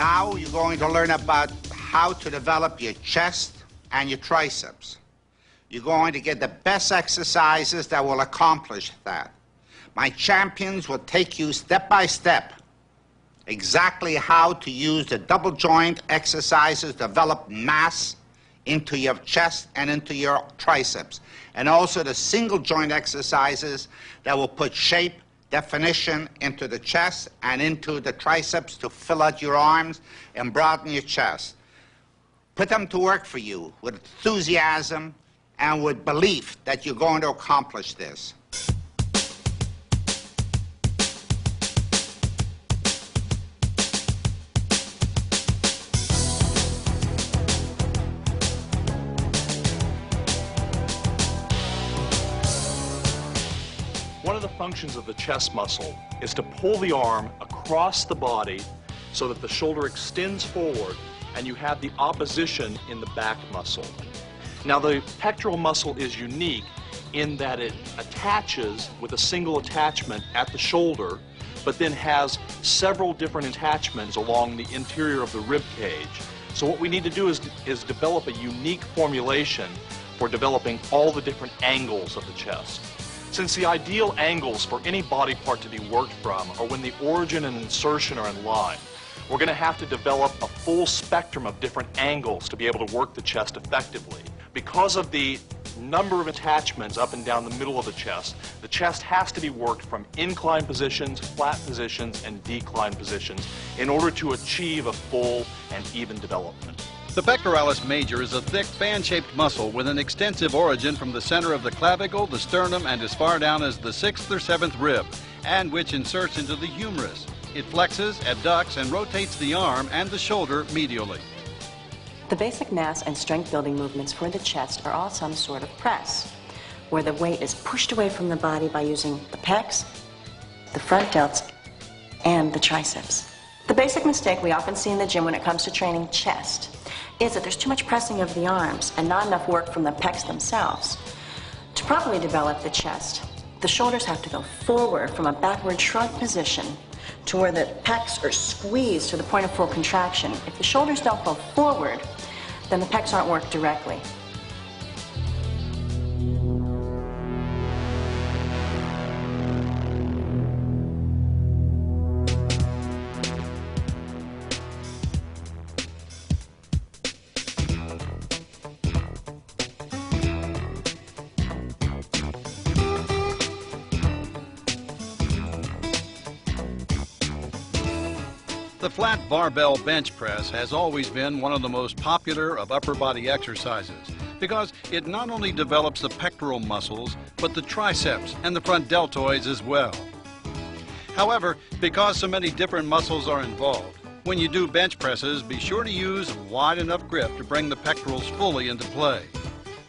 Now you're going to learn about how to develop your chest and your triceps. You're going to get the best exercises that will accomplish that. My champions will take you step by step exactly how to use the double joint exercises, develop mass into your chest and into your triceps, and also the single joint exercises that will put shape, definition into the chest and into the triceps to fill out your arms and broaden your chest. Put them to work for you with enthusiasm and with belief that you're going to accomplish this. One of the functions of the chest muscle is to pull the arm across the body so that the shoulder extends forward and you have the opposition in the back muscle. Now the pectoral muscle is unique in that it attaches with a single attachment at the shoulder, but then has several different attachments along the interior of the rib cage. So what we need to do is develop a unique formulation for developing all the different angles of the chest. Since the ideal angles for any body part to be worked from are when the origin and insertion are in line, we're going to have to develop a full spectrum of different angles to be able to work the chest effectively. Because of the number of attachments up and down the middle of the chest has to be worked from incline positions, flat positions, and decline positions in order to achieve a full and even development. The pectoralis major is a thick fan-shaped muscle with an extensive origin from the center of the clavicle, the sternum, and as far down as the 6th or 7th rib, and which inserts into the humerus. It flexes, adducts, and rotates the arm and the shoulder medially. The basic mass and strength building movements for the chest are all some sort of press, where the weight is pushed away from the body by using the pecs, the front delts, and the triceps. The basic mistake we often see in the gym when it comes to training chest is that there's too much pressing of the arms and not enough work from the pecs themselves. To properly develop the chest, the shoulders have to go forward from a backward shrug position to where the pecs are squeezed to the point of full contraction. If the shoulders don't go forward, then the pecs aren't worked directly. The flat barbell bench press has always been one of the most popular of upper body exercises because it not only develops the pectoral muscles, but the triceps and the front deltoids as well. However, because so many different muscles are involved, when you do bench presses, be sure to use a wide enough grip to bring the pectorals fully into play.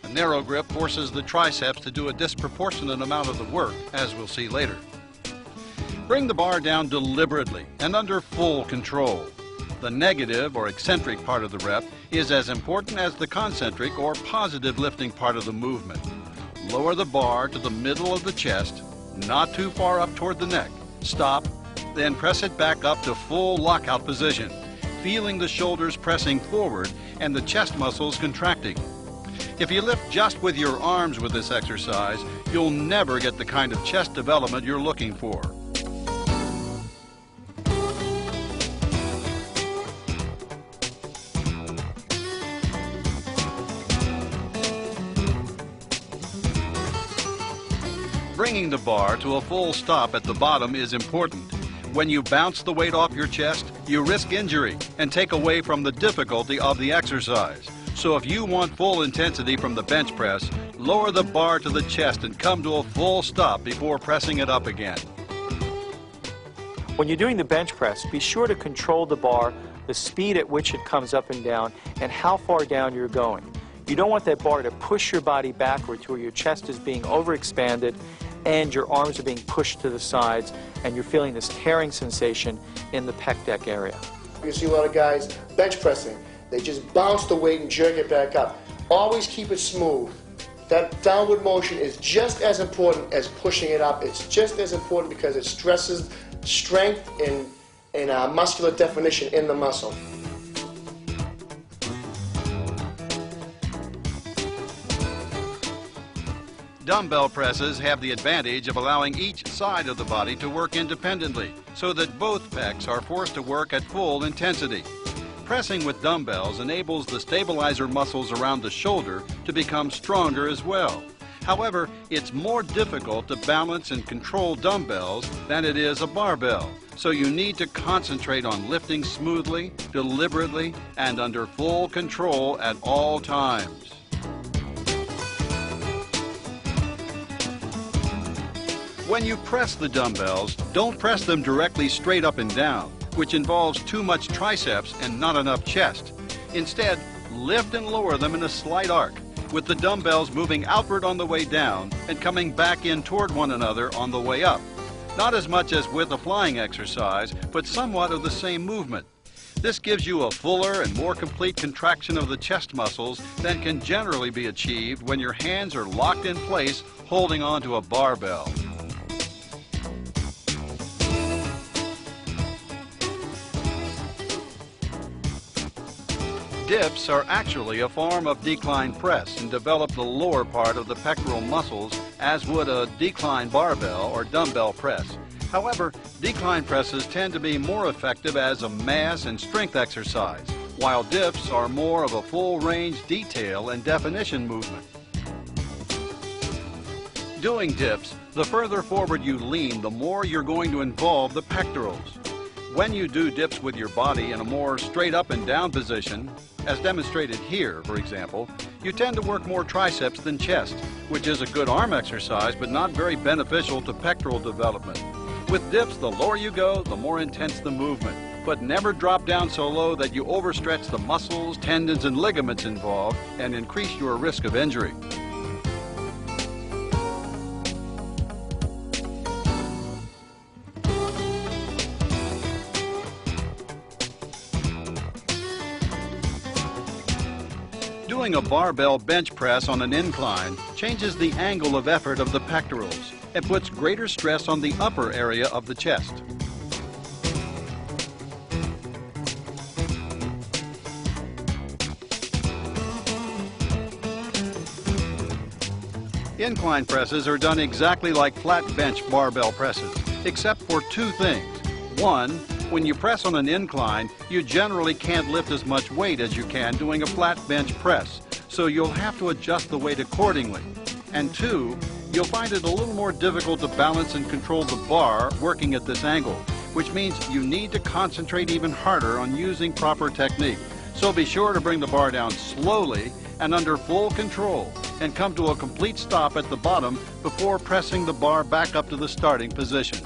A narrow grip forces the triceps to do a disproportionate amount of the work, as we'll see later. Bring the bar down deliberately and under full control. The negative or eccentric part of the rep is as important as the concentric or positive lifting part of the movement. Lower the bar to the middle of the chest, not too far up toward the neck. Stop, then press it back up to full lockout position, feeling the shoulders pressing forward and the chest muscles contracting. If you lift just with your arms with this exercise, you'll never get the kind of chest development you're looking for. Bringing the bar to a full stop at the bottom is important. When you bounce the weight off your chest, you risk injury and take away from the difficulty of the exercise. So if you want full intensity from the bench press, lower the bar to the chest and come to a full stop before pressing it up again. When you're doing the bench press, be sure to control the bar, the speed at which it comes up and down, and how far down you're going. You don't want that bar to push your body backward to where your chest is being overexpanded and your arms are being pushed to the sides and you're feeling this tearing sensation in the pec deck area. You see a lot of guys bench pressing. They just bounce the weight and jerk it back up. Always keep it smooth. That downward motion is just as important as pushing it up. It's just as important because it stresses strength and muscular definition in the muscle. Dumbbell presses have the advantage of allowing each side of the body to work independently, so that both pecs are forced to work at full intensity. Pressing with dumbbells enables the stabilizer muscles around the shoulder to become stronger as well. However, it's more difficult to balance and control dumbbells than it is a barbell, so you need to concentrate on lifting smoothly, deliberately, and under full control at all times. When you press the dumbbells, don't press them directly straight up and down, which involves too much triceps and not enough chest. Instead, lift and lower them in a slight arc, with the dumbbells moving outward on the way down and coming back in toward one another on the way up. Not as much as with a flying exercise, but somewhat of the same movement. This gives you a fuller and more complete contraction of the chest muscles than can generally be achieved when your hands are locked in place holding onto a barbell. Dips are actually a form of decline press and develop the lower part of the pectoral muscles as would a decline barbell or dumbbell press. However, decline presses tend to be more effective as a mass and strength exercise, while dips are more of a full-range detail and definition movement. Doing dips, the further forward you lean, the more you're going to involve the pectorals. When you do dips with your body in a more straight up and down position, as demonstrated here, for example, you tend to work more triceps than chest, which is a good arm exercise but not very beneficial to pectoral development. With dips, the lower you go, the more intense the movement, but never drop down so low that you overstretch the muscles, tendons, and ligaments involved and increase your risk of injury. Doing a barbell bench press on an incline changes the angle of effort of the pectorals and puts greater stress on the upper area of the chest. Incline presses are done exactly like flat bench barbell presses, except for two things. One, when you press on an incline, you generally can't lift as much weight as you can doing a flat bench press, so you'll have to adjust the weight accordingly. And two, you'll find it a little more difficult to balance and control the bar working at this angle, which means you need to concentrate even harder on using proper technique. So be sure to bring the bar down slowly and under full control, and come to a complete stop at the bottom before pressing the bar back up to the starting position.